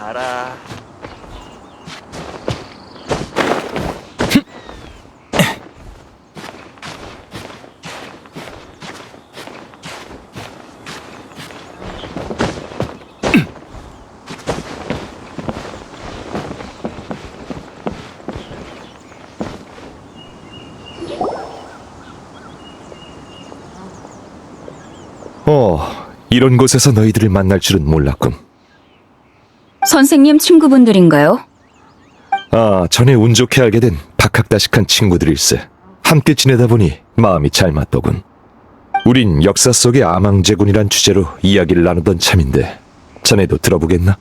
가라. 이런 곳에서 너희들을 만날 줄은 몰랐군. 선생님 친구분들인가요? 전에 운 좋게 알게 된 박학다식한 친구들일세. 함께 지내다 보니 마음이 잘 맞더군. 우린 역사 속의 아망제군이란 주제로 이야기를 나누던 참인데 자네도 들어보겠나?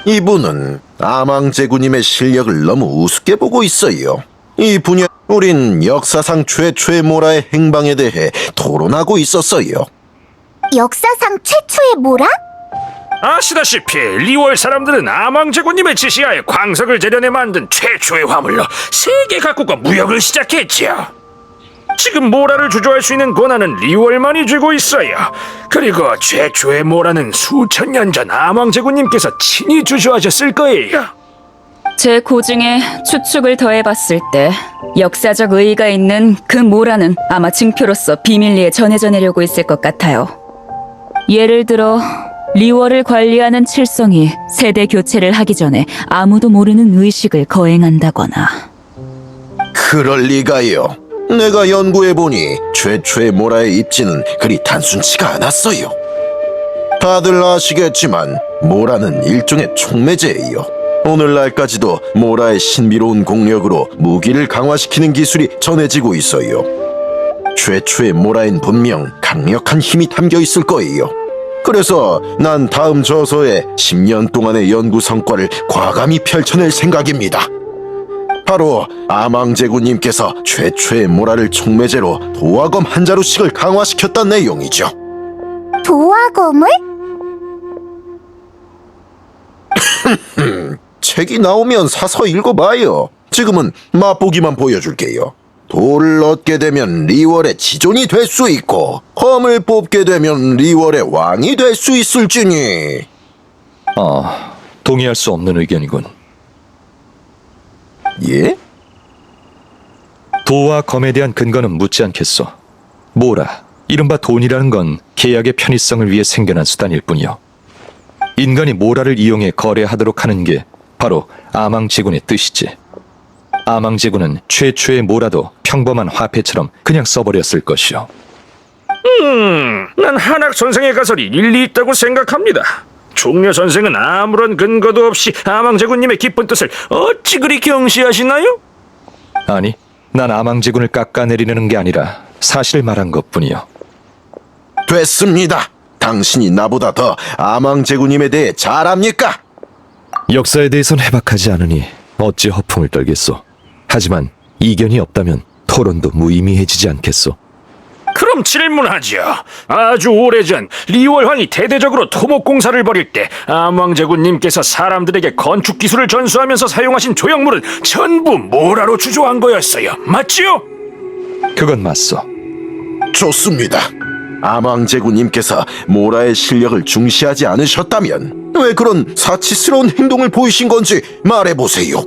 이분은 아망제군님의 실력을 너무 우습게 보고 있어요. 이 분야 우린 역사상 최초의 모라의 행방에 대해 토론하고 있었어요. 역사상 최초의 모라? 아시다시피 리월 사람들은 아망제군님의 지시하에 광석을 재련해 만든 최초의 화물로 세계 각국과 무역을 시작했지요. 지금 모라를 주조할 수 있는 권한은 리월만이 쥐고 있어요. 그리고 최초의 모라는 수천 년 전 아망제군님께서 친히 주조하셨을 거예요. 제 고증에 추측을 더해봤을 때 역사적 의의가 있는 그 모라는 아마 증표로서 비밀리에 전해져 내려고 있을 것 같아요. 예를 들어 리월을 관리하는 칠성이 세대 교체를 하기 전에 아무도 모르는 의식을 거행한다거나. 그럴 리가요. 내가 연구해보니 최초의 모라의 입지는 그리 단순치가 않았어요. 다들 아시겠지만 모라는 일종의 촉매제예요. 오늘날까지도 모라의 신비로운 공력으로 무기를 강화시키는 기술이 전해지고 있어요. 최초의 모라엔 분명 강력한 힘이 담겨 있을 거예요. 그래서 난 다음 저서에 10년 동안의 연구 성과를 과감히 펼쳐낼 생각입니다. 바로 아망제군님께서 최초의 모라를 촉매제로 도화검 한 자루씩을 강화시켰다는 내용이죠. 도화검을? 책이 나오면 사서 읽어봐요. 지금은 맛보기만 보여줄게요. 돌을 얻게 되면 리월의 지존이 될 수 있고 검을 뽑게 되면 리월의 왕이 될 수 있을지니. 동의할 수 없는 의견이군. 예? 도와 검에 대한 근거는 묻지 않겠소. 모라, 이른바 돈이라는 건 계약의 편의성을 위해 생겨난 수단일 뿐이요. 인간이 모라를 이용해 거래하도록 하는 게 바로 아망제군의 뜻이지. 아망제군은 최초의 모라도 평범한 화폐처럼 그냥 써버렸을 것이요. 난 한학 선생의 가설이 일리 있다고 생각합니다. 종려 선생은 아무런 근거도 없이 아망제군님의 깊은 뜻을 어찌 그리 경시하시나요? 아니, 난 아망제군을 깎아내리려는 게 아니라 사실을 말한 것뿐이요. 됐습니다. 당신이 나보다 더 아망제군님에 대해 잘 압니까? 역사에 대해선 해박하지 않으니 어찌 허풍을 떨겠소. 하지만 이견이 없다면 토론도 무의미해지지 않겠소. 그럼 질문하죠. 아주 오래전 리월황이 대대적으로 토목공사를 벌일 때 아망제군님께서 사람들에게 건축 기술을 전수하면서 사용하신 조형물은 전부 모라로 주조한 거였어요. 맞지요? 그건 맞소. 좋습니다. 아망제군님께서 모라의 실력을 중시하지 않으셨다면 왜 그런 사치스러운 행동을 보이신 건지 말해보세요.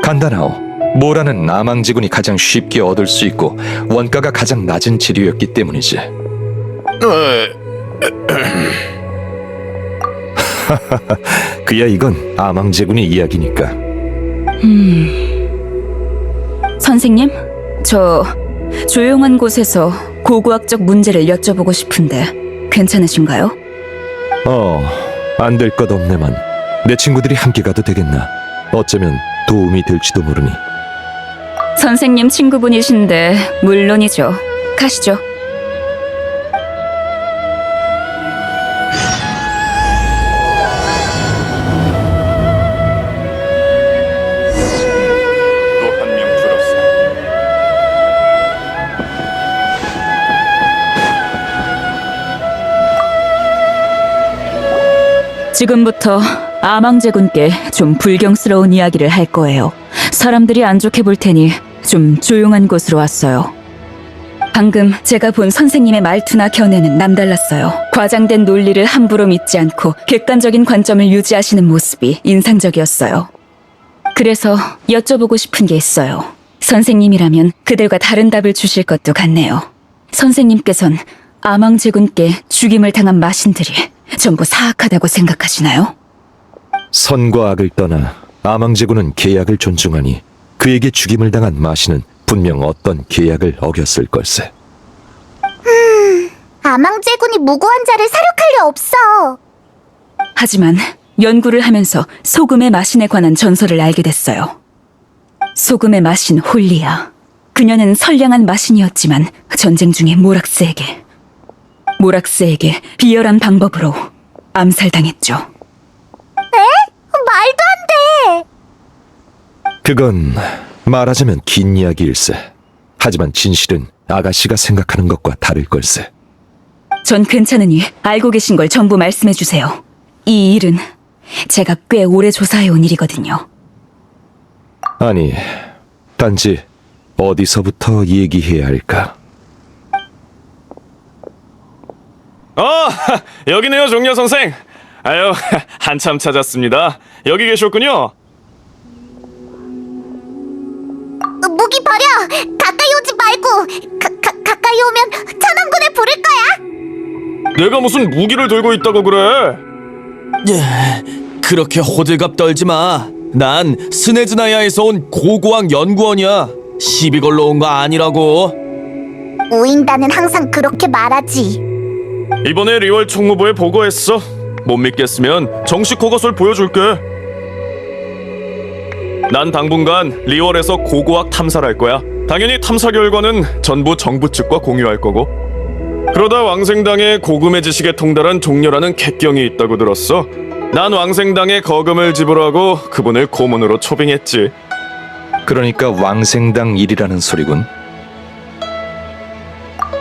간단하오. 모라는 아망제군이 가장 쉽게 얻을 수 있고 원가가 가장 낮은 재료였기 때문이지. 그야 이건 아망제군의 이야기니까. 선생님, 저 조용한 곳에서 고고학적 문제를 여쭤보고 싶은데 괜찮으신가요? 안 될 것 없네만. 내 친구들이 함께 가도 되겠나? 어쩌면 도움이 될지도 모르니. 선생님 친구분이신데 물론이죠. 가시죠. 또 한 명 줄었어. 지금부터 아망제군께 좀 불경스러운 이야기를 할 거예요. 사람들이 안 좋게 볼 테니 좀 조용한 곳으로 왔어요. 방금 제가 본 선생님의 말투나 견해는 남달랐어요. 과장된 논리를 함부로 믿지 않고 객관적인 관점을 유지하시는 모습이 인상적이었어요. 그래서 여쭤보고 싶은 게 있어요. 선생님이라면 그들과 다른 답을 주실 것도 같네요. 선생님께선 아망제군께 죽임을 당한 마신들이 전부 사악하다고 생각하시나요? 선과 악을 떠나 아망제군은 계약을 존중하니 그에게 죽임을 당한 마신은 분명 어떤 계약을 어겼을 걸세. 아망제군이 무고한 자를 사륙할 리 없어. 하지만 연구를 하면서 소금의 마신에 관한 전설을 알게 됐어요. 소금의 마신 홀리아. 그녀는 선량한 마신이었지만 전쟁 중에 모락스에게 비열한 방법으로 암살당했죠. 말도 안 돼. 그건 말하자면 긴 이야기일세. 하지만 진실은 아가씨가 생각하는 것과 다를 걸세. 전 괜찮으니 알고 계신 걸 전부 말씀해 주세요. 이 일은 제가 꽤 오래 조사해온 일이거든요. 아니, 단지 어디서부터 얘기해야 할까? 여기네요, 종려 선생. 아유, 한참 찾았습니다. 여기 계셨군요. 무기 버려. 가까이 오지 말고. 가까이 오면 천왕군을 부를 거야. 내가 무슨 무기를 들고 있다고 그래? 그렇게 호들갑 떨지 마. 난 스네즈나야에서 온 고고학 연구원이야. 시비 걸러 온 거 아니라고. 우인단은 항상 그렇게 말하지. 이번에 리월 총무부에 보고했어. 못 믿겠으면 정식 허가서를 보여줄게. 난 당분간 리월에서 고고학 탐사를 할 거야. 당연히 탐사 결과는 전부 정부 측과 공유할 거고. 그러다 왕생당에 고금의 지식에 통달한 종려라는 객경이 있다고 들었어. 난 왕생당에 거금을 지불하고 그분을 고문으로 초빙했지. 그러니까 왕생당 일이라는 소리군.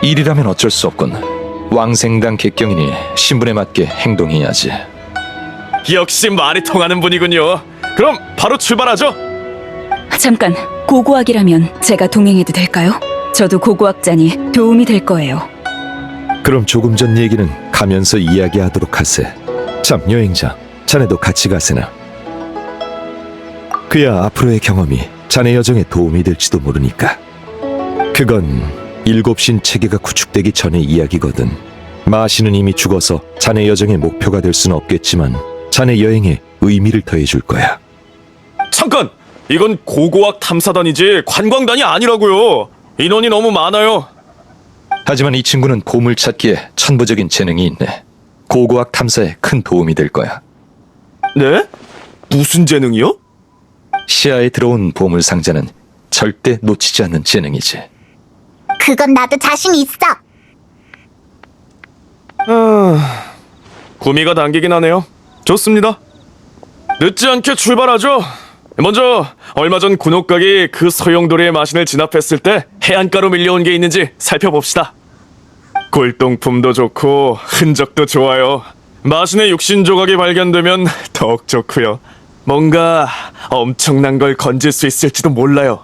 일이라면 어쩔 수 없군. 왕생당 객경이니 신분에 맞게 행동해야지. 역시 말이 통하는 분이군요. 그럼 바로 출발하죠. 잠깐, 고고학이라면 제가 동행해도 될까요? 저도 고고학자니 도움이 될 거예요. 그럼 조금 전 얘기는 가면서 이야기하도록 하세. 참, 여행자, 자네도 같이 가세나. 그야 앞으로의 경험이 자네 여정에 도움이 될지도 모르니까. 그건 일곱신 체계가 구축되기 전의 이야기거든. 마신은 이미 죽어서 자네 여정의 목표가 될 수는 없겠지만 자네 여행에 의미를 더해줄 거야. 잠깐! 이건 고고학 탐사단이지 관광단이 아니라고요. 인원이 너무 많아요. 하지만 이 친구는 보물 찾기에 천부적인 재능이 있네. 고고학 탐사에 큰 도움이 될 거야. 네? 무슨 재능이요? 시야에 들어온 보물 상자는 절대 놓치지 않는 재능이지. 그건 나도 자신 있어. 구미가 당기긴 하네요. 좋습니다. 늦지 않게 출발하죠. 먼저 얼마 전 군옥각이 그 소용돌이의 마신을 진압했을 때 해안가로 밀려온 게 있는지 살펴봅시다. 골동품도 좋고 흔적도 좋아요. 마신의 육신 조각이 발견되면 더욱 좋고요. 뭔가 엄청난 걸 건질 수 있을지도 몰라요.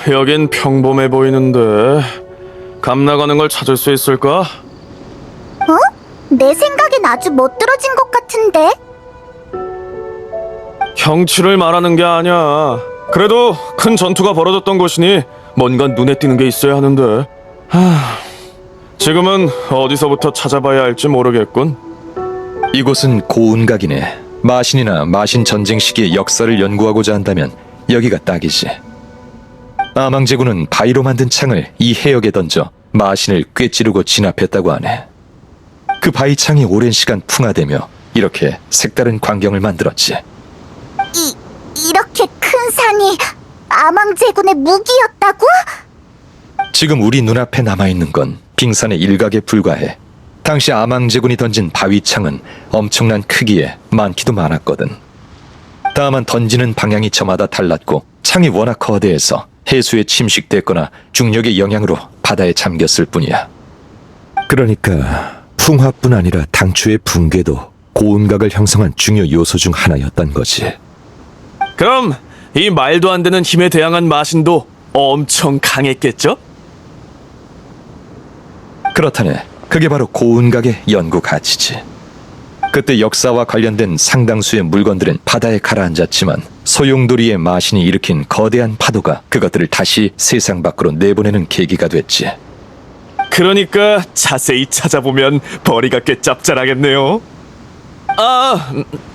여긴 평범해 보이는데 감 나가는 걸 찾을 수 있을까? 내 생각엔 아주 멋들어진 것 같은데. 경치를 말하는 게 아니야. 그래도 큰 전투가 벌어졌던 곳이니 뭔가 눈에 띄는 게 있어야 하는데. 지금은 어디서부터 찾아봐야 할지 모르겠군. 이곳은 고운각이네. 마신이나 마신 전쟁 시기의 역사를 연구하고자 한다면 여기가 딱이지. 아망제군은 바위로 만든 창을 이 해역에 던져 마신을 꿰찌르고 진압했다고 하네. 그 바위창이 오랜 시간 풍화되며 이렇게 색다른 광경을 만들었지. 이렇게 큰 산이 아망제군의 무기였다고? 지금 우리 눈앞에 남아있는 건 빙산의 일각에 불과해. 당시 아망제군이 던진 바위창은 엄청난 크기에 많기도 많았거든. 다만 던지는 방향이 저마다 달랐고 창이 워낙 거대해서 해수에 침식됐거나 중력의 영향으로 바다에 잠겼을 뿐이야. 그러니까 풍화뿐 아니라 당초의 붕괴도 고운각을 형성한 중요 요소 중 하나였던 거지. 그럼 이 말도 안 되는 힘에 대항한 마신도 엄청 강했겠죠? 그렇다네. 그게 바로 고운각의 연구 가치지. 그때 역사와 관련된 상당수의 물건들은 바다에 가라앉았지만 소용돌이의 마신이 일으킨 거대한 파도가 그것들을 다시 세상 밖으로 내보내는 계기가 됐지. 그러니까 자세히 찾아보면 벌이가 꽤 짭짤하겠네요.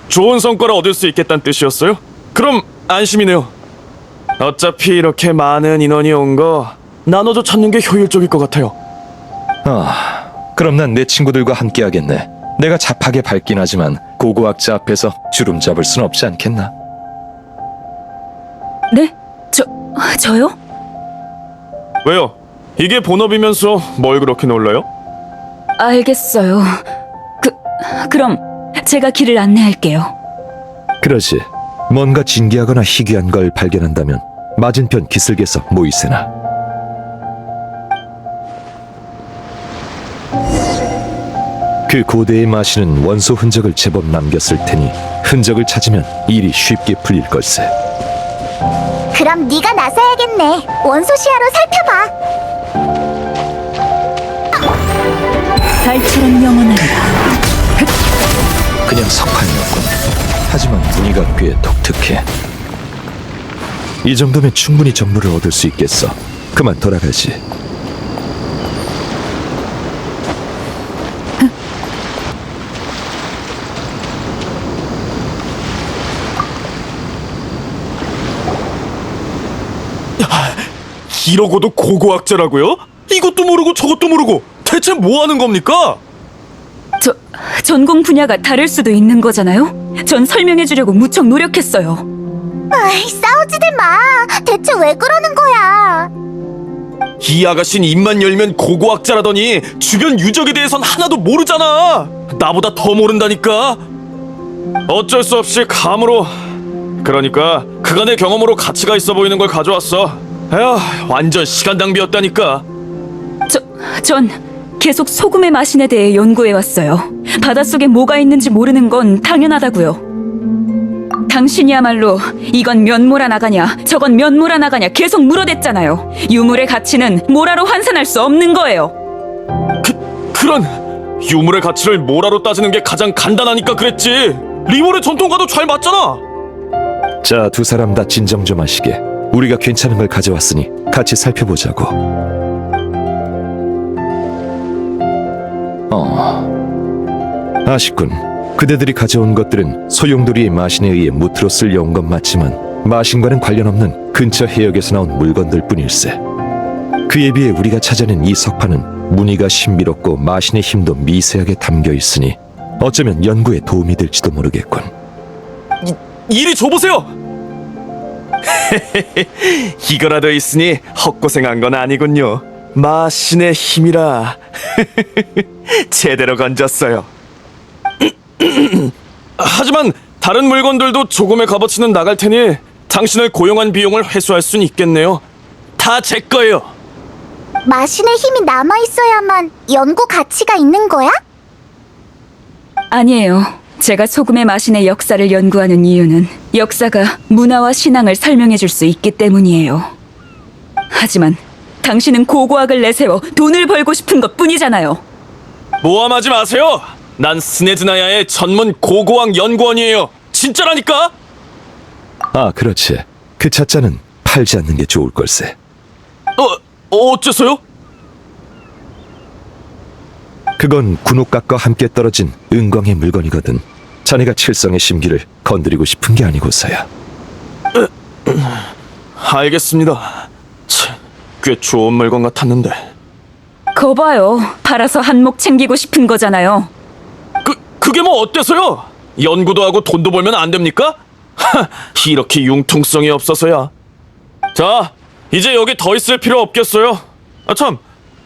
좋은 성과를 얻을 수 있겠다는 뜻이었어요? 그럼 안심이네요. 어차피 이렇게 많은 인원이 온 거 나눠서 찾는 게 효율적일 것 같아요. 그럼 난 내 친구들과 함께 하겠네. 내가 잡하게 밝긴 하지만 고고학자 앞에서 주름 잡을 순 없지 않겠나? 네? 저요? 왜요? 이게 본업이면서 뭘 그렇게 놀라요? 알겠어요. 그럼 제가 길을 안내할게요. 그러지. 뭔가 진기하거나 희귀한 걸 발견한다면 맞은편 기슭에서 모이세나. 그 고대의 마신은 원소 흔적을 제법 남겼을 테니 흔적을 찾으면 일이 쉽게 풀릴 걸세. 그럼 네가 나서야겠네. 원소 시야로 살펴봐. 달처럼 영원하리라. 그냥 석판이었군. 하지만 무늬가 꽤 독특해. 이 정도면 충분히 정보를 얻을 수 있겠어. 그만 돌아가지. 이러고도 고고학자라고요? 이것도 모르고 저것도 모르고 대체 뭐 하는 겁니까? 전공 분야가 다를 수도 있는 거잖아요? 전 설명해 주려고 무척 노력했어요. 아이, 싸우지들 마. 대체 왜 그러는 거야? 이 아가씨는 입만 열면 고고학자라더니 주변 유적에 대해선 하나도 모르잖아. 나보다 더 모른다니까. 어쩔 수 없이 감으로, 그러니까 그간의 경험으로 가치가 있어 보이는 걸 가져왔어. 에휴, 완전 시간 낭비였다니까. 전 계속 소금의 마신에 대해 연구해왔어요. 바닷속에 뭐가 있는지 모르는 건 당연하다고요. 당신이야말로 이건 면모라 나가냐 저건 면모라 나가냐 계속 물어댔잖아요. 유물의 가치는 모라로 환산할 수 없는 거예요. 그런 유물의 가치를 모라로 따지는 게 가장 간단하니까 그랬지. 리월의 전통과도 잘 맞잖아. 자, 두 사람 다 진정 좀 하시게. 우리가 괜찮은 걸 가져왔으니 같이 살펴보자고. 아쉽군. 그대들이 가져온 것들은 소용돌이의 마신에 의해 무트로 쓸려온 건 맞지만 마신과는 관련 없는 근처 해역에서 나온 물건들 뿐일세. 그에 비해 우리가 찾아낸 이 석판은 무늬가 신비롭고 마신의 힘도 미세하게 담겨 있으니 어쩌면 연구에 도움이 될지도 모르겠군. 이리 줘보세요. 이거라도 있으니 헛고생한 건 아니군요. 마신의 힘이라. 제대로 건졌어요. 하지만 다른 물건들도 조금의 값어치는 나갈 테니 당신을 고용한 비용을 회수할 순 있겠네요. 다 제 거예요. 마신의 힘이 남아있어야만 연구 가치가 있는 거야? 아니에요. 제가 소금의 마신의 역사를 연구하는 이유는 역사가 문화와 신앙을 설명해 줄 수 있기 때문이에요. 하지만 당신은 고고학을 내세워 돈을 벌고 싶은 것 뿐이잖아요. 모함하지 마세요. 난 스네즈나야의 전문 고고학 연구원이에요. 진짜라니까. 그렇지. 그 차자는 팔지 않는 게 좋을 걸세. 어째서요? 그건 군옥각과 함께 떨어진 은광의 물건이거든. 자네가 칠성의 심기를 건드리고 싶은 게 아니고서야. 알겠습니다. 꽤 좋은 물건 같았는데. 거봐요. 팔아서 한몫 챙기고 싶은 거잖아요. 그게 뭐 어때서요? 연구도 하고 돈도 벌면 안 됩니까? 하, 이렇게 융통성이 없어서야. 자, 이제 여기 더 있을 필요 없겠어요. 아 참,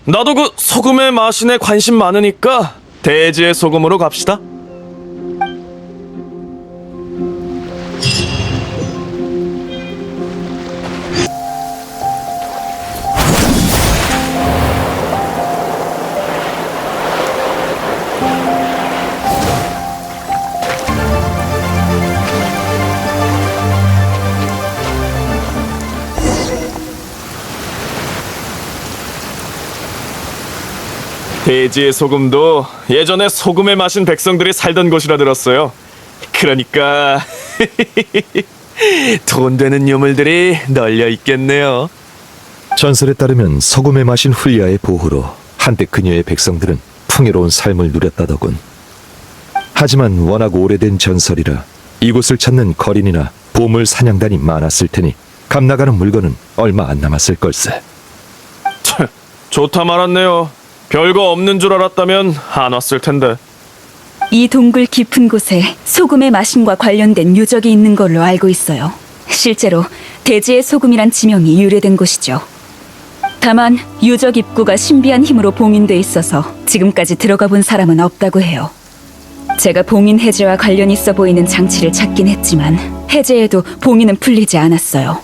나도 그 소금의 마신에 관심 많으니까 대지의 소금으로 갑시다. 대지의 소금도 예전에 소금에 마신 백성들이 살던 곳이라 들었어요. 그러니까 돈 되는 유물들이 널려 있겠네요. 전설에 따르면 소금에 마신 훌리아의 보호로 한때 그녀의 백성들은 풍요로운 삶을 누렸다더군. 하지만 워낙 오래된 전설이라 이곳을 찾는 거린이나 보물 사냥단이 많았을 테니 값나가는 물건은 얼마 안 남았을 걸세. 좋다 말았네요. 별거 없는 줄 알았다면 안 왔을 텐데. 이 동굴 깊은 곳에 소금의 마신과 관련된 유적이 있는 걸로 알고 있어요. 실제로 대지의 소금이란 지명이 유래된 곳이죠. 다만 유적 입구가 신비한 힘으로 봉인돼 있어서 지금까지 들어가 본 사람은 없다고 해요. 제가 봉인 해제와 관련 있어 보이는 장치를 찾긴 했지만 해제에도 봉인은 풀리지 않았어요.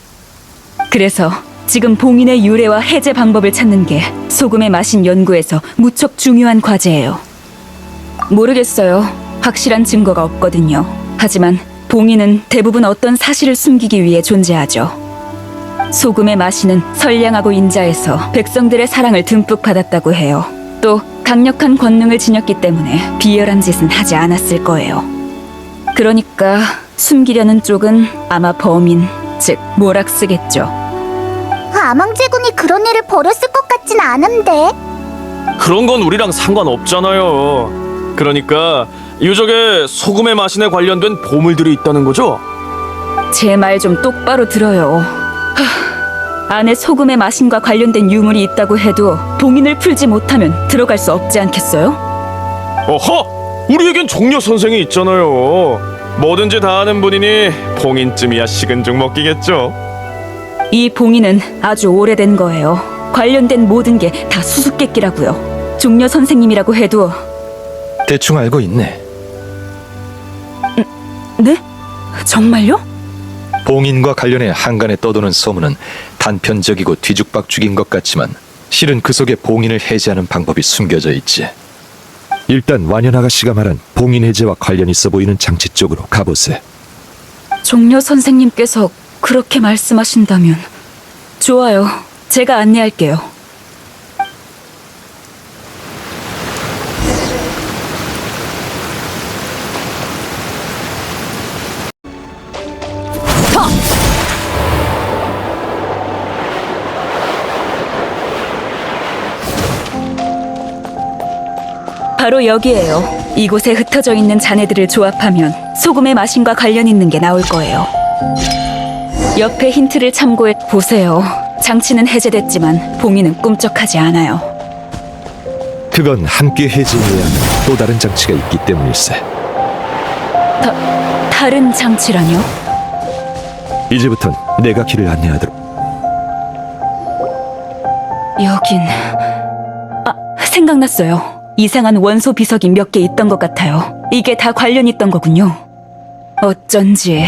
그래서 지금 봉인의 유래와 해제 방법을 찾는 게 소금의 마신 연구에서 무척 중요한 과제예요. 모르겠어요. 확실한 증거가 없거든요. 하지만 봉인은 대부분 어떤 사실을 숨기기 위해 존재하죠. 소금의 마신은 선량하고 인자해서 백성들의 사랑을 듬뿍 받았다고 해요. 또 강력한 권능을 지녔기 때문에 비열한 짓은 하지 않았을 거예요. 그러니까 숨기려는 쪽은 아마 범인, 즉 모락스겠죠. 아망제군이 그런 일을 벌였을 것 같진 않은데. 그런 건 우리랑 상관없잖아요. 그러니까 유적에 소금의 마신에 관련된 보물들이 있다는 거죠? 제 말 좀 똑바로 들어요. 안에 소금의 마신과 관련된 유물이 있다고 해도 봉인을 풀지 못하면 들어갈 수 없지 않겠어요? 어허! 우리에겐 종려 선생이 있잖아요. 뭐든지 다 하는 분이니 봉인쯤이야 식은 죽 먹기겠죠. 이 봉인은 아주 오래된 거예요. 관련된 모든 게 다 수수께끼라고요. 종려 선생님이라고 해도. 대충 알고 있네. 네? 정말요? 봉인과 관련해 한간에 떠도는 소문은 단편적이고 뒤죽박죽인 것 같지만 실은 그 속에 봉인을 해제하는 방법이 숨겨져 있지. 일단 완연 아가씨가 말한 봉인 해제와 관련 있어 보이는 장치 쪽으로 가보세. 종려 선생님께서 그렇게 말씀하신다면 좋아요. 제가 안내할게요. 바로 여기에요. 이곳에 흩어져 있는 잔해들을 조합하면 소금의 마신과 관련 있는 게 나올 거예요. 옆에 힌트를 참고해 보세요. 장치는 해제됐지만 봉인은 꿈쩍하지 않아요. 그건 함께 해제해야 하는 또 다른 장치가 있기 때문일세. 다른 장치라뇨? 이제부턴 내가 길을 안내하도록. 여긴... 생각났어요. 이상한 원소 비석이 몇 개 있던 것 같아요. 이게 다 관련 있던 거군요. 어쩐지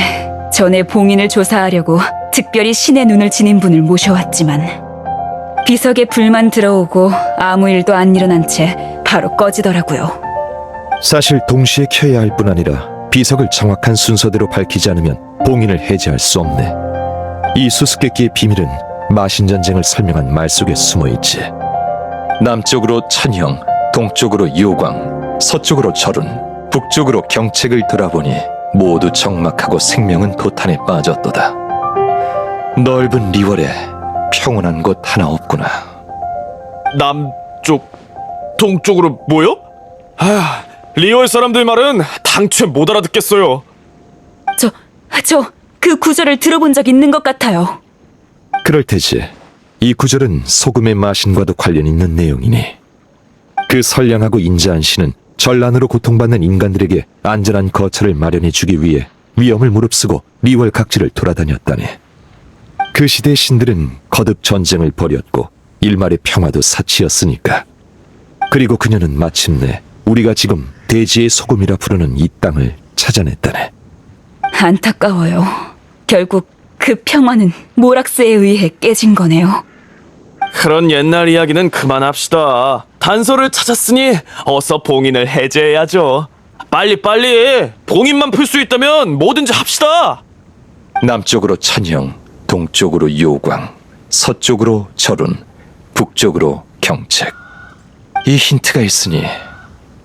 전에 봉인을 조사하려고 특별히 신의 눈을 지닌 분을 모셔왔지만 비석에 불만 들어오고 아무 일도 안 일어난 채 바로 꺼지더라고요. 사실 동시에 켜야 할 뿐 아니라 비석을 정확한 순서대로 밝히지 않으면 봉인을 해제할 수 없네. 이 수수께끼의 비밀은 마신전쟁을 설명한 말 속에 숨어있지. 남쪽으로 천형, 동쪽으로 요광, 서쪽으로 절운, 북쪽으로 경책을 돌아보니 모두 적막하고 생명은 도탄에 빠졌도다. 넓은 리월에 평온한 곳 하나 없구나. 남쪽, 동쪽으로 뭐요? 리월 사람들 말은 당최 못 알아듣겠어요. 그 구절을 들어본 적 있는 것 같아요. 그럴 테지. 이 구절은 소금의 마신과도 관련 있는 내용이니 그 선량하고 인자한 신은 전란으로 고통받는 인간들에게 안전한 거처를 마련해주기 위해 위험을 무릅쓰고 리월 각지를 돌아다녔다네. 그 시대의 신들은 거듭 전쟁을 벌였고 일말의 평화도 사치였으니까. 그리고 그녀는 마침내 우리가 지금 대지의 소금이라 부르는 이 땅을 찾아냈다네. 안타까워요. 결국 그 평화는 모락스에 의해 깨진 거네요. 그런 옛날 이야기는 그만합시다. 단서를 찾았으니 어서 봉인을 해제해야죠. 빨리 봉인만 풀 수 있다면 뭐든지 합시다. 남쪽으로 천형, 동쪽으로 요광, 서쪽으로 절운, 북쪽으로 경책. 이 힌트가 있으니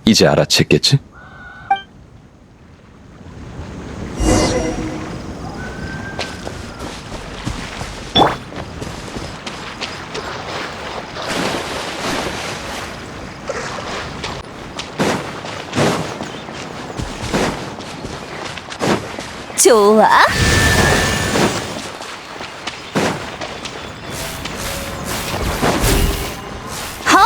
이제 알아챘겠지? 좋아. 허!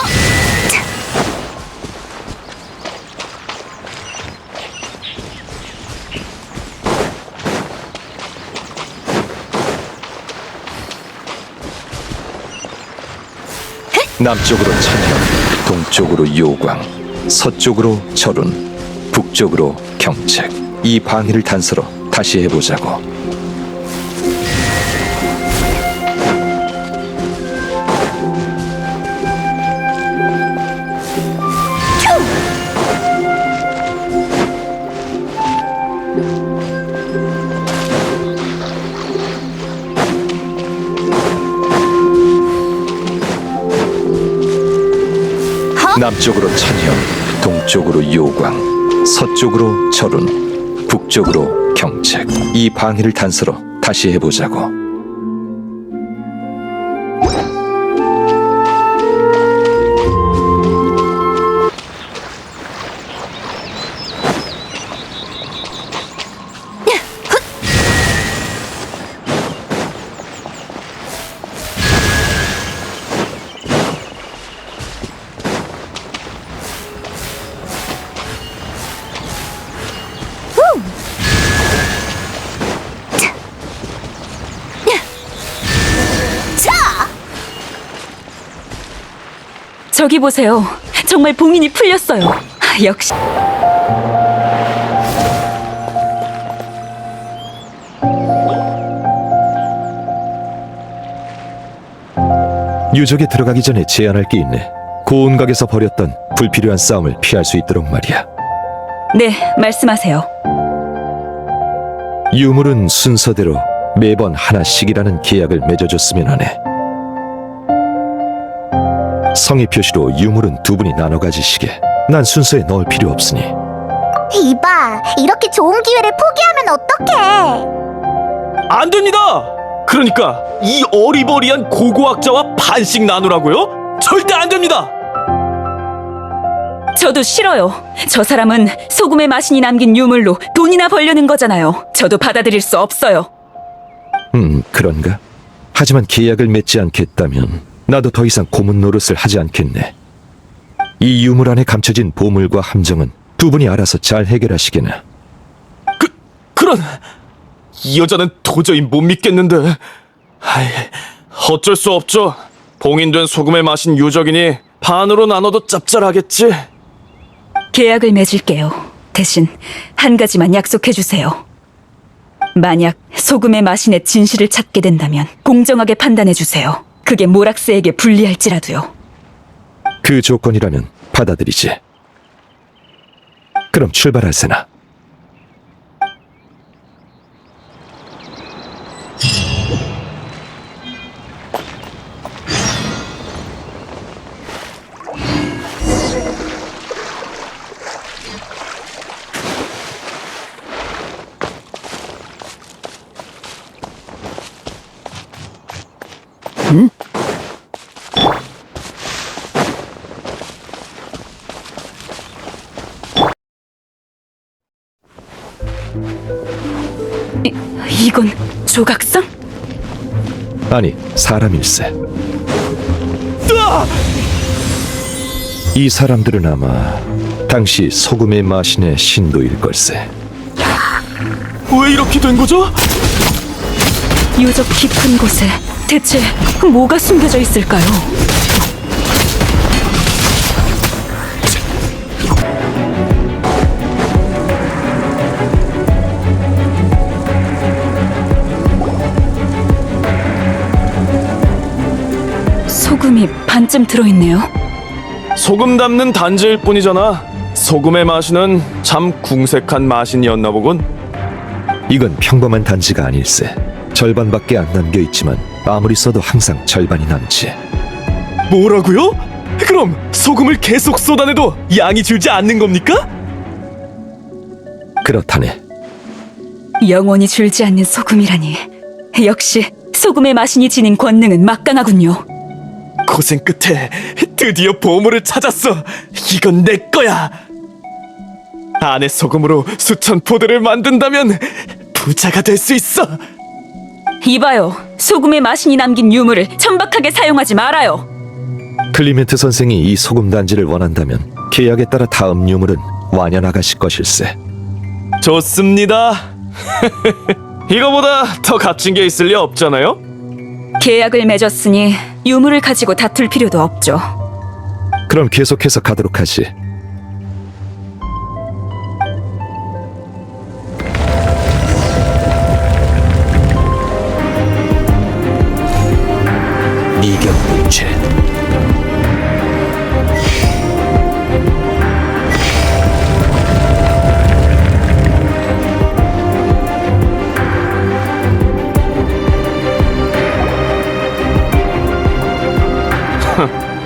남쪽으로 천형, 동쪽으로 요광, 서쪽으로 절운, 북쪽으로 경책. 이 방해를 단서로 다시 해보자고. 남쪽으로 천형, 동쪽으로 요광, 서쪽으로 절운, 북쪽으로 경책. 이 방해를 단서로 다시 해보자고. 저기 보세요. 정말 봉인이 풀렸어요. 역시. 유적에 들어가기 전에 제안할 게 있네. 고운각에서 벌였던 불필요한 싸움을 피할 수 있도록 말이야. 네, 말씀하세요. 유물은 순서대로 매번 하나씩이라는 계약을 맺어줬으면 하네. 성의 표시로 유물은 두 분이 나눠 가지시게. 난 순서에 넣을 필요 없으니. 이봐, 이렇게 좋은 기회를 포기하면 어떡해? 안 됩니다. 그러니까 이 어리버리한 고고학자와 반씩 나누라고요? 절대 안 됩니다. 저도 싫어요. 저 사람은 소금의 마신이 남긴 유물로 돈이나 벌려는 거잖아요. 저도 받아들일 수 없어요. 그런가? 하지만 계약을 맺지 않겠다면 나도 더 이상 고문 노릇을 하지 않겠네. 이 유물 안에 감춰진 보물과 함정은 두 분이 알아서 잘 해결하시게나. 그런 이 여자는 도저히 못 믿겠는데. 아이, 어쩔 수 없죠. 봉인된 소금에 마신 유적이니 반으로 나눠도 짭짤하겠지. 계약을 맺을게요. 대신 한 가지만 약속해 주세요. 만약 소금의 마신의 진실을 찾게 된다면 공정하게 판단해 주세요. 그게 모락스에게 불리할지라도요. 그 조건이라면 받아들이지. 그럼 출발할세나. 이건 조각상? 아니, 사람일세. 이 사람들은 아마 당시 소금의 마신의 신도일 걸세. 왜 이렇게 된 거죠? 유적 깊은 곳에 대체 뭐가 숨겨져 있을까요? 소금이 반쯤 들어있네요. 소금 담는 단지일 뿐이잖아. 소금의 마신은 참 궁색한 마신이었나 보군. 이건 평범한 단지가 아닐세. 절반밖에 안 남겨 있지만 아무리 써도 항상 절반이 남지. 뭐라고요? 그럼 소금을 계속 쏟아내도 양이 줄지 않는 겁니까? 그렇다네. 영원히 줄지 않는 소금이라니. 역시 소금의 마신이 지닌 권능은 막강하군요. 고생 끝에 드디어 보물을 찾았어. 이건 내 거야. 안에 소금으로 수천 포대를 만든다면 부자가 될 수 있어. 이봐요. 소금의 마신이 남긴 유물을 천박하게 사용하지 말아요. 클리멘트 선생이 이 소금 단지를 원한다면 계약에 따라 다음 유물은 완연 아가씨 것일세. 좋습니다. 이거보다 더 값진 게 있을 리 없잖아요? 계약을 맺었으니 유물을 가지고 다툴 필요도 없죠. 그럼 계속해서 가도록 하지. 미경물체.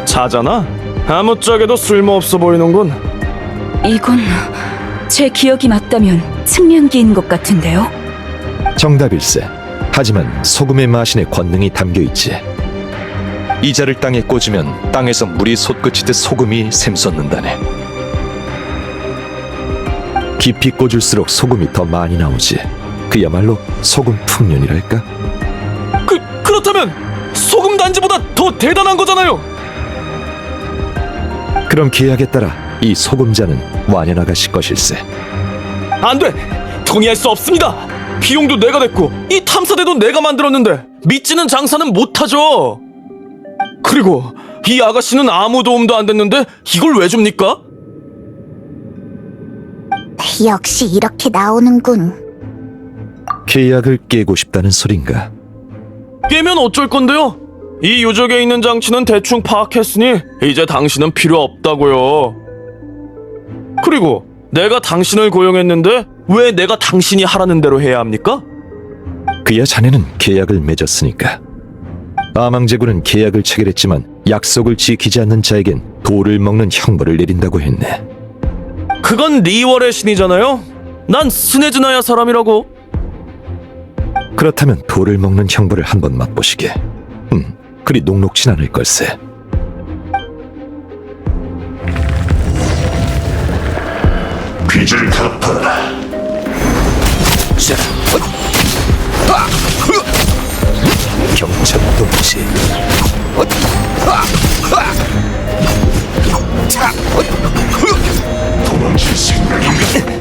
자잖아? 아무짝에도 쓸모없어 보이는군. 이건 제 기억이 맞다면 측량기인 것 같은데요. 정답일세. 하지만 소금의 마신의 권능이 담겨있지. 이자를 땅에 꽂으면 땅에서 물이 솟구치듯 소금이 샘솟는다네. 깊이 꽂을수록 소금이 더 많이 나오지. 그야말로 소금 풍년이랄까? 그렇다면 소금 단지보다 더 대단한 거잖아요. 그럼 계약에 따라 이 소금자는 완연 아가씨 것일세. 안 돼! 동의할 수 없습니다! 비용도 내가 냈고 이 탐사대도 내가 만들었는데 믿지는 장사는 못하죠! 그리고 이 아가씨는 아무 도움도 안 됐는데 이걸 왜 줍니까? 역시 이렇게 나오는군. 계약을 깨고 싶다는 소린가? 깨면 어쩔 건데요? 이 유적에 있는 장치는 대충 파악했으니 이제 당신은 필요 없다고요. 그리고 내가 당신을 고용했는데 왜 내가 당신이 하라는 대로 해야 합니까? 그야 자네는 계약을 맺었으니까. 아망제군은 계약을 체결했지만 약속을 지키지 않는 자에겐 돌을 먹는 형벌을 내린다고 했네. 그건 리월의 신이잖아요? 난 스네즈나야 사람이라고. 그렇다면 돌을 먹는 형벌을 한번 맛보시게. 그리 녹록진 않을 걸세. 빚을 갚아라. 경천동지. 도망칠 생각인가?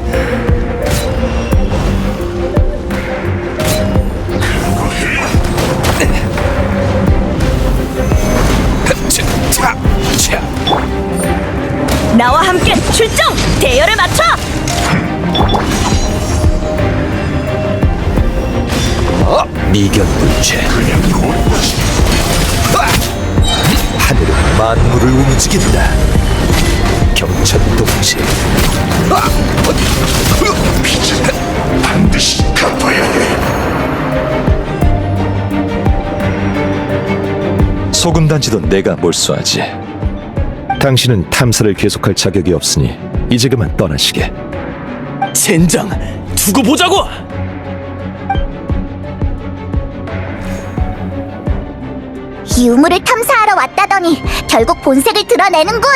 나와 함께 출정! 대열을 맞춰! 미견불체. 하늘은 만물을 움직인다. 경천동지. 빚은 반드시 갚아야 해. 소금단지도 내가 몰수하지. 당신은 탐사를 계속할 자격이 없으니 이제 그만 떠나시게. 젠장! 두고 보자고! 유물을 탐사하러 왔다더니 결국 본색을 드러내는군.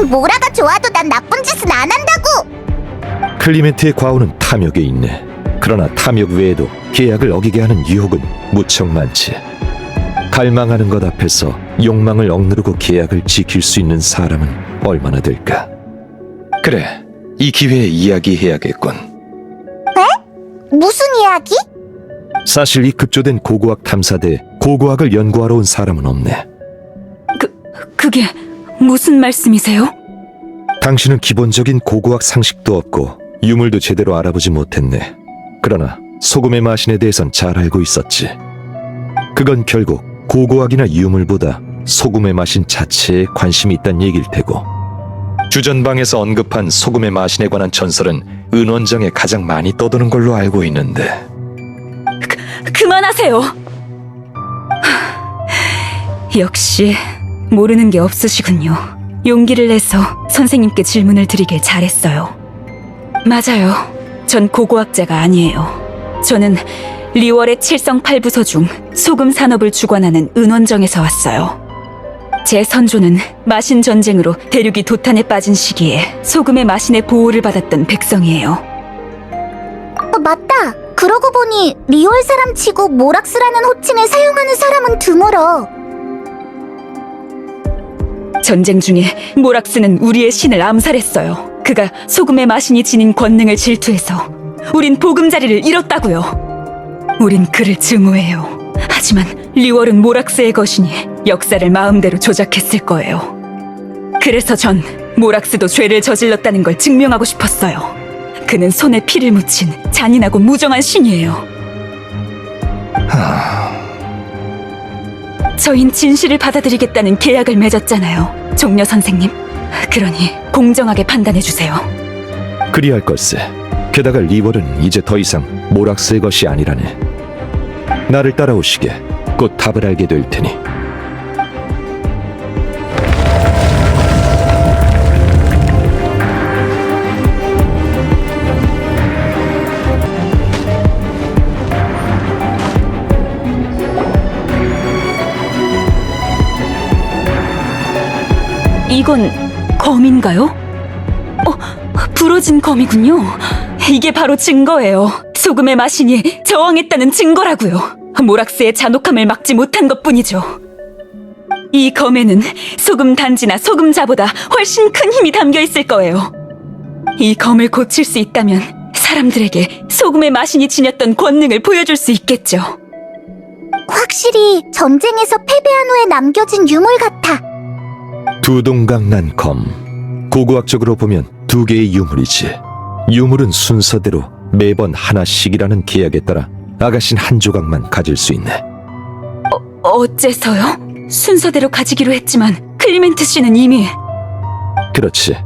모라가 좋아도 난 나쁜 짓은 안 한다고. 클리멘트의 과오는 탐욕에 있네. 그러나 탐욕 외에도 계약을 어기게 하는 유혹은 무척 많지. 갈망하는 것 앞에서 욕망을 억누르고 계약을 지킬 수 있는 사람은 얼마나 될까? 그래, 이 기회에 이야기해야겠군. 무슨 이야기? 사실 이 급조된 고고학 탐사대에 고고학을 연구하러 온 사람은 없네. 그게 무슨 말씀이세요? 당신은 기본적인 고고학 상식도 없고 유물도 제대로 알아보지 못했네. 그러나 소금의 마신에 대해선 잘 알고 있었지. 그건 결국 고고학이나 유물보다 소금의 마신 자체에 관심이 있다는 얘기일 테고, 주전방에서 언급한 소금의 마신에 관한 전설은 은원정에 가장 많이 떠도는 걸로 알고 있는데. 그만하세요. 역시 모르는 게 없으시군요. 용기를 내서 선생님께 질문을 드리길 잘했어요. 맞아요. 전 고고학자가 아니에요. 저는 리월의 칠성팔부서 중 소금 산업을 주관하는 은원정에서 왔어요. 제 선조는 마신 전쟁으로 대륙이 도탄에 빠진 시기에 소금의 마신의 보호를 받았던 백성이에요. 맞다. 그러고 보니 리월 사람 치고 모락스라는 호칭을 사용하는 사람은 드물어. 전쟁 중에 모락스는 우리의 신을 암살했어요. 그가 소금의 마신이 지닌 권능을 질투해서 우린 보금자리를 잃었다고요. 우린 그를 증오해요. 하지만 리월은 모락스의 것이니 역사를 마음대로 조작했을 거예요. 그래서 전 모락스도 죄를 저질렀다는 걸 증명하고 싶었어요. 그는 손에 피를 묻힌 잔인하고 무정한 신이에요. 저흰 진실을 받아들이겠다는 계약을 맺었잖아요, 종려 선생님. 그러니 공정하게 판단해주세요. 그리할 걸세. 게다가 리월은 이제 더 이상 모락스의 것이 아니라네. 나를 따라오시게. 곧 답을 알게 될 테니. 이건 검인가요? 부러진 검이군요. 이게 바로 증거예요. 소금의 마신이 저항했다는 증거라고요. 모락스의 잔혹함을 막지 못한 것뿐이죠. 이 검에는 소금 단지나 소금자보다 훨씬 큰 힘이 담겨 있을 거예요. 이 검을 고칠 수 있다면 사람들에게 소금의 마신이 지녔던 권능을 보여줄 수 있겠죠. 확실히 전쟁에서 패배한 후에 남겨진 유물 같아. 두동강난 검. 고고학적으로 보면 두 개의 유물이지. 유물은 순서대로 매번 하나씩이라는 계약에 따라 아가씨는 한 조각만 가질 수 있네. 어째서요? 순서대로 가지기로 했지만 클리멘트 씨는 이미... 그렇지.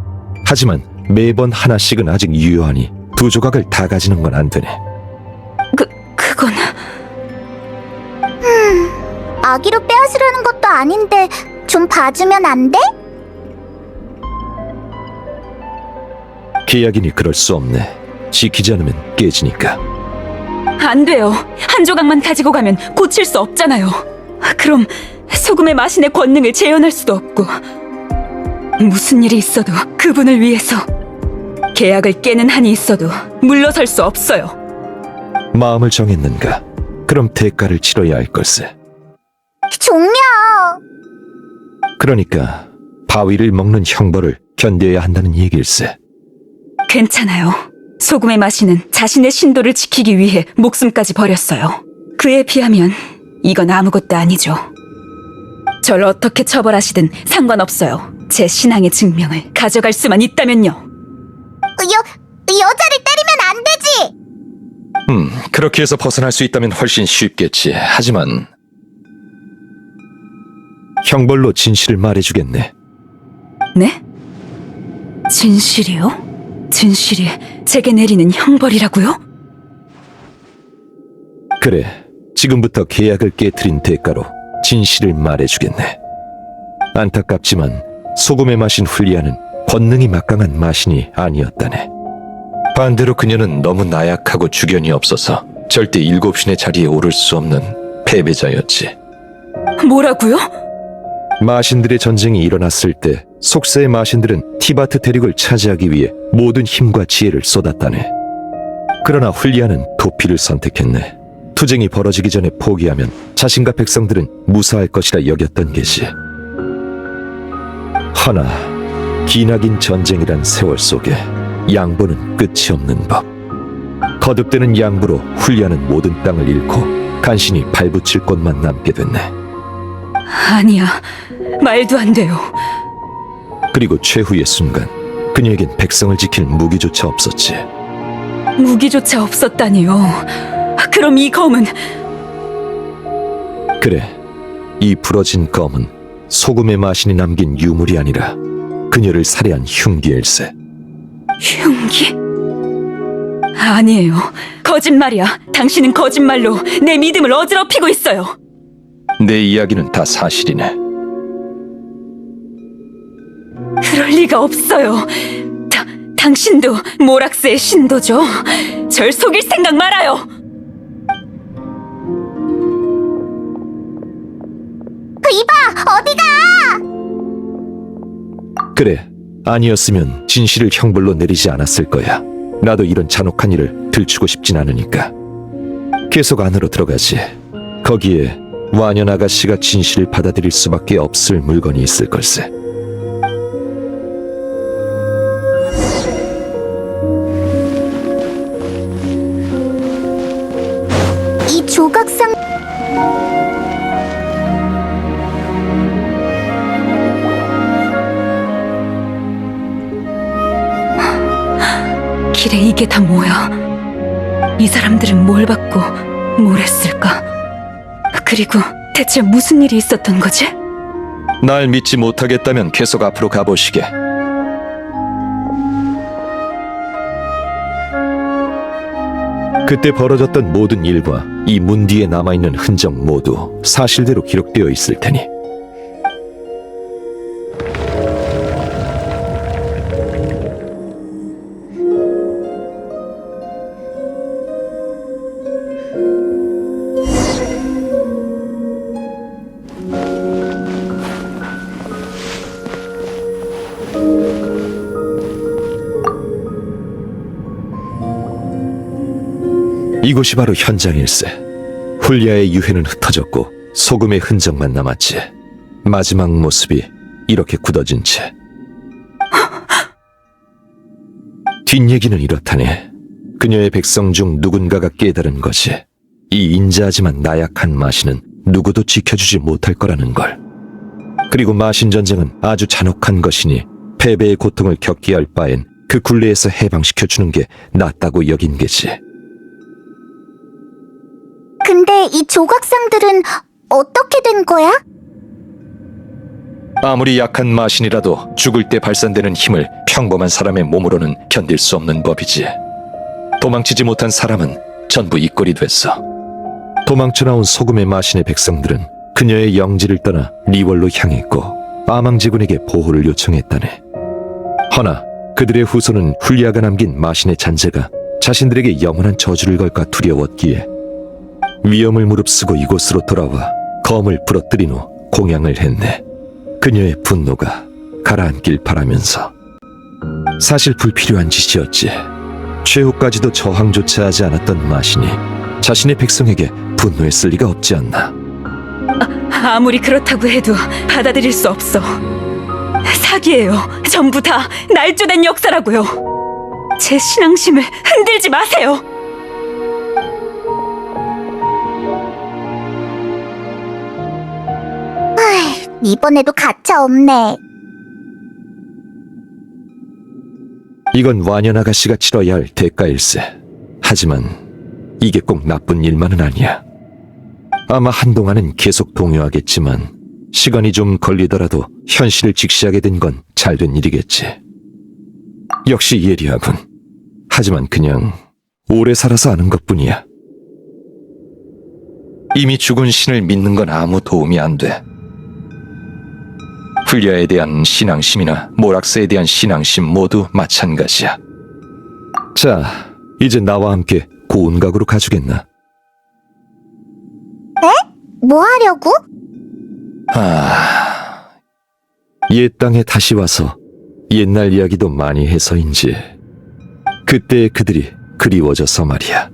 하지만 매번 하나씩은 아직 유효하니 두 조각을 다 가지는 건 안 되네. 그건... 아기로 빼앗으려는 것도 아닌데 좀 봐주면 안 돼? 계약이니 그럴 수 없네. 지키지 않으면 깨지니까. 안 돼요. 한 조각만 가지고 가면 고칠 수 없잖아요. 그럼 소금의 마신의 권능을 재현할 수도 없고, 무슨 일이 있어도 그분을 위해서 계약을 깨는 한이 있어도 물러설 수 없어요. 마음을 정했는가? 그럼 대가를 치러야 할 걸세. 종려! 그러니까 바위를 먹는 형벌을 견뎌야 한다는 얘기일세. 괜찮아요. 소금의 마신은 자신의 신도를 지키기 위해 목숨까지 버렸어요. 그에 비하면 이건 아무것도 아니죠. 절 어떻게 처벌하시든 상관없어요. 제 신앙의 증명을 가져갈 수만 있다면요. 여자를 때리면 안 되지! 그렇게 해서 벗어날 수 있다면 훨씬 쉽겠지. 하지만 형벌로 진실을 말해주겠네. 네? 진실이요? 진실이 제게 내리는 형벌이라고요? 그래, 지금부터 계약을 깨트린 대가로 진실을 말해주겠네. 안타깝지만 소금에 마신 훌리아는 권능이 막강한 마신이 아니었다네. 반대로 그녀는 너무 나약하고 주견이 없어서 절대 일곱신의 자리에 오를 수 없는 패배자였지. 뭐라고요? 마신들의 전쟁이 일어났을 때 속세의 마신들은 티바트 대륙을 차지하기 위해 모든 힘과 지혜를 쏟았다네. 그러나 훌리아는 도피를 선택했네. 투쟁이 벌어지기 전에 포기하면 자신과 백성들은 무사할 것이라 여겼던 게지. 허나 기나긴 전쟁이란 세월 속에 양보는 끝이 없는 법. 거듭되는 양보로 훌리아는 모든 땅을 잃고 간신히 발붙일 곳만 남게 됐네. 아니야, 말도 안 돼요. 그리고 최후의 순간 그녀에겐 백성을 지킬 무기조차 없었지. 무기조차 없었다니요. 그럼 이 검은 그래, 이 부러진 검은 소금의 마신이 남긴 유물이 아니라 그녀를 살해한 흉기일세. 흉기? 아니에요. 거짓말이야. 당신은 거짓말로 내 믿음을 어지럽히고 있어요. 내 이야기는 다 사실이네. 그럴 리가 없어요. 당신도 모락스의 신도죠. 절 속일 생각 말아요. 이봐, 어디가? 그래, 아니었으면 진실을 형벌로 내리지 않았을 거야. 나도 이런 잔혹한 일을 들추고 싶진 않으니까. 계속 안으로 들어가지. 거기에 완연 아가씨가 진실을 받아들일 수밖에 없을 물건이 있을 걸세. 이 조각상 길에 이게 다 뭐야? 이 사람들은 뭘 받고 뭘 했을까? 그리고 대체 무슨 일이 있었던 거지? 날 믿지 못하겠다면 계속 앞으로 가보시게. 그때 벌어졌던 모든 일과 이 문 뒤에 남아있는 흔적 모두 사실대로 기록되어 있을 테니. 이곳이 바로 현장일세. 훌리아의 유해는 흩어졌고 소금의 흔적만 남았지. 마지막 모습이 이렇게 굳어진 채. 뒷얘기는 이렇다네. 그녀의 백성 중 누군가가 깨달은 것이 이 인자하지만 나약한 마신은 누구도 지켜주지 못할 거라는 걸. 그리고 마신 전쟁은 아주 잔혹한 것이니 패배의 고통을 겪게 할 바엔 그 굴레에서 해방시켜주는 게 낫다고 여긴 게지. 근데 이 조각상들은 어떻게 된 거야? 아무리 약한 마신이라도 죽을 때 발산되는 힘을 평범한 사람의 몸으로는 견딜 수 없는 법이지. 도망치지 못한 사람은 전부 이꼴이 됐어. 도망쳐 나온 소금의 마신의 백성들은 그녀의 영지를 떠나 리월로 향했고 아망제군에게 보호를 요청했다네. 허나 그들의 후손은 훌리아가 남긴 마신의 잔재가 자신들에게 영원한 저주를 걸까 두려웠기에 위험을 무릅쓰고 이곳으로 돌아와 검을 부러뜨린 후 공양을 했네. 그녀의 분노가 가라앉길 바라면서. 사실 불필요한 짓이었지. 최후까지도 저항조차 하지 않았던 마신이 자신의 백성에게 분노했을 리가 없지 않나. 아무리 그렇다고 해도 받아들일 수 없어. 사기예요. 전부 다 날조된 역사라고요. 제 신앙심을 흔들지 마세요. 이번에도 가차 없네. 이건 완연 아가씨가 치러야 할 대가일세. 하지만 이게 꼭 나쁜 일만은 아니야. 아마 한동안은 계속 동요하겠지만 시간이 좀 걸리더라도 현실을 직시하게 된 건 잘된 일이겠지. 역시 예리하군. 하지만 그냥 오래 살아서 아는 것뿐이야. 이미 죽은 신을 믿는 건 아무 도움이 안 돼. 훌리아에 대한 신앙심이나 모락스에 대한 신앙심 모두 마찬가지야. 자, 이제 나와 함께 고운각으로 가주겠나? 뭐 하려고? 옛 땅에 다시 와서 옛날 이야기도 많이 해서인지 그때의 그들이 그리워져서 말이야.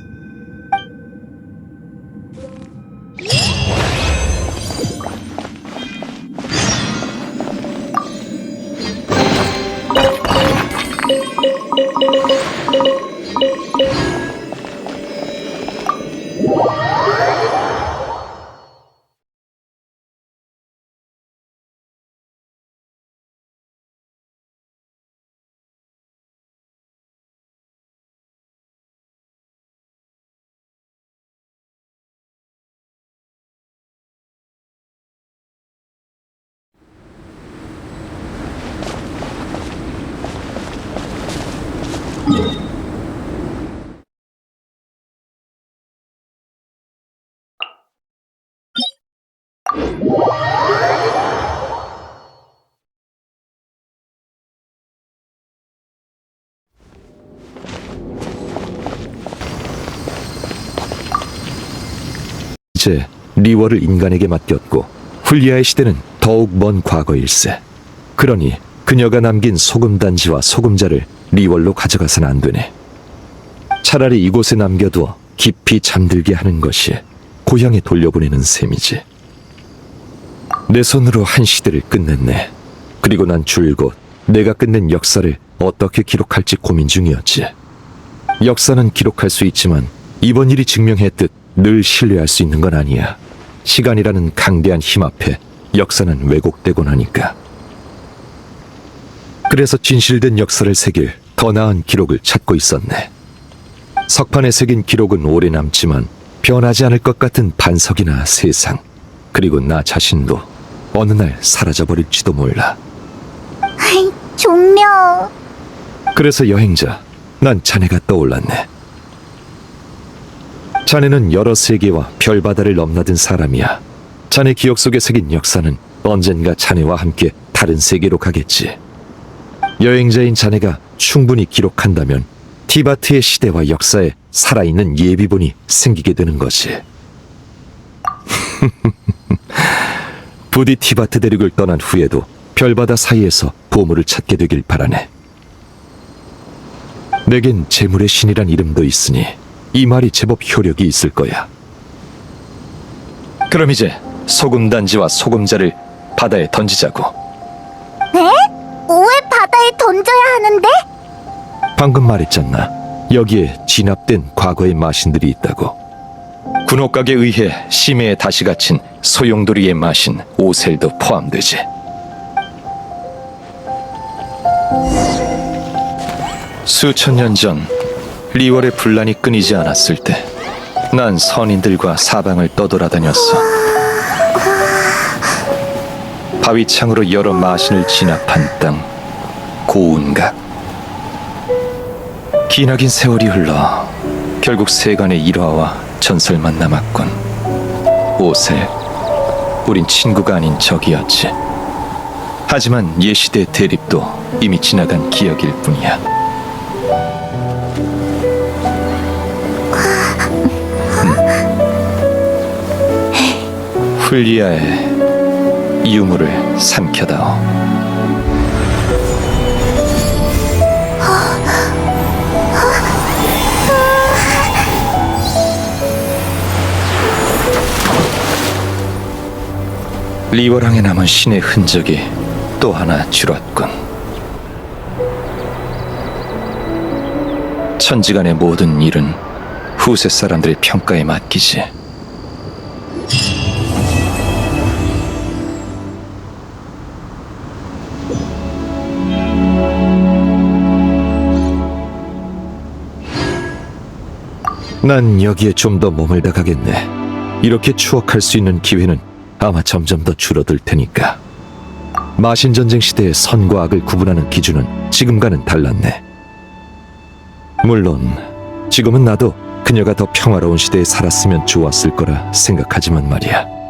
이제 리월을 인간에게 맡겼고 훌리아의 시대는 더욱 먼 과거일세. 그러니 그녀가 남긴 소금단지와 소금자를 리월로 가져가선 안 되네. 차라리 이곳에 남겨두어 깊이 잠들게 하는 것이 고향에 돌려보내는 셈이지. 내 손으로 한 시대를 끝냈네. 그리고 난 줄곧 내가 끝낸 역사를 어떻게 기록할지 고민 중이었지. 역사는 기록할 수 있지만 이번 일이 증명했듯 늘 신뢰할 수 있는 건 아니야. 시간이라는 강대한 힘 앞에 역사는 왜곡되곤 하니까. 그래서 진실된 역사를 새길 더 나은 기록을 찾고 있었네. 석판에 새긴 기록은 오래 남지만 변하지 않을 것 같은 반석이나 세상, 그리고 나 자신도 어느 날 사라져버릴지도 몰라. 종려. 그래서 여행자, 난 자네가 떠올랐네. 자네는 여러 세계와 별바다를 넘나든 사람이야. 자네 기억 속에 새긴 역사는 언젠가 자네와 함께 다른 세계로 가겠지. 여행자인 자네가 충분히 기록한다면 티바트의 시대와 역사에 살아있는 예비본이 생기게 되는 것이. 부디 티바트 대륙을 떠난 후에도 별바다 사이에서 보물을 찾게 되길 바라네. 내겐 재물의 신이란 이름도 있으니 이 말이 제법 효력이 있을 거야. 그럼 이제 소금단지와 소금자를 바다에 던지자고. 왜 바다에 던져야 하는데? 방금 말했잖아. 여기에 진압된 과거의 마신들이 있다고. 군옥각에 의해 심해에 다시 갇힌 소용돌이의 마신 오셀도 포함되지. 수천 년 전 리월의 분란이 끊이지 않았을 때 난 선인들과 사방을 떠돌아다녔어. 바위창으로 여러 마신을 진압한 땅, 고운각. 기나긴 세월이 흘러 결국 세간의 일화와 전설만 남았군. 오셀, 우린 친구가 아닌 적이었지. 하지만 예시대 대립도 이미 지나간 기억일 뿐이야. 훌리아의 유물을 삼켜다오. 리월항에 남은 신의 흔적이 또 하나 줄었군. 천지간의 모든 일은 후세 사람들의 평가에 맡기지. 난 여기에 좀 더 머물다 가겠네. 이렇게 추억할 수 있는 기회는 아마 점점 더 줄어들 테니까. 마신전쟁 시대의 선과 악을 구분하는 기준은 지금과는 달랐네. 물론 지금은 나도 그녀가 더 평화로운 시대에 살았으면 좋았을 거라 생각하지만 말이야.